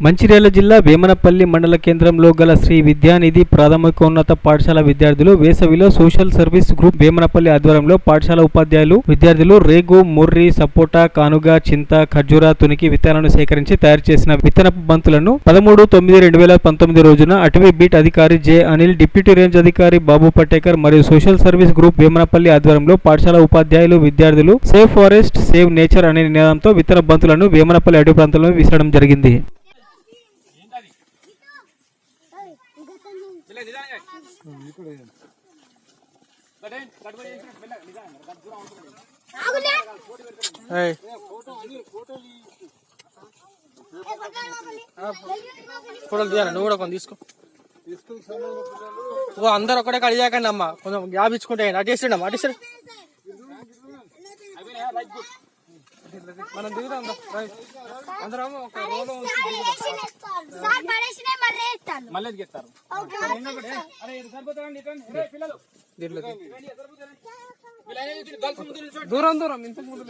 మంచిర్యాల జిల్లా వేమనపల్లి మండల కేంద్రంలో గల శ్రీ విద్యానిధి ప్రాథమికోన్నత పాఠశాల విద్యార్థులు వేసవిలో సోషల్ సర్వీస్ గ్రూప్ వేమనపల్లి ఆధ్వర్యంలో పాఠశాల ఉపాధ్యాయులు విద్యార్థులు రేగు, మొర్రి, సపోటా, కానుగ, చింత, ఖర్జూర, తునికి విత్తనాలను సేకరించి తయారు చేసిన విత్తనపు బంతులను 13/9/2019 రోజున అటవీ బీట్ అధికారి జె అనిల్, డిప్యూటీ రేంజ్ అధికారి బాబు పటేకర్ మరియు సోషల్ సర్వీస్ గ్రూప్ వేమనపల్లి ఆధ్వర్యంలో పాఠశాల ఉపాధ్యాయులు విద్యార్థులు సేవ్ ఫారెస్ట్ సేవ్ నేచర్ అనే నినాదంతో విత్తన బంతులను వేమనపల్లి అటవీ ప్రాంతంలో విసరడం జరిగింది. ఫోటోలు తీయాలి, నువ్వు కూడా కొంచెం తీసుకో. అందరు ఒకటే కడిగాకండి అమ్మ, కొంచెం గ్యాప్ ఇచ్చుకుంటే అటేసాడు అమ్మ, అటేసాడు. మనం దిగుదాం అందరం ఒక రోడ్డు దూరం దూరం ఇంతకు ముందు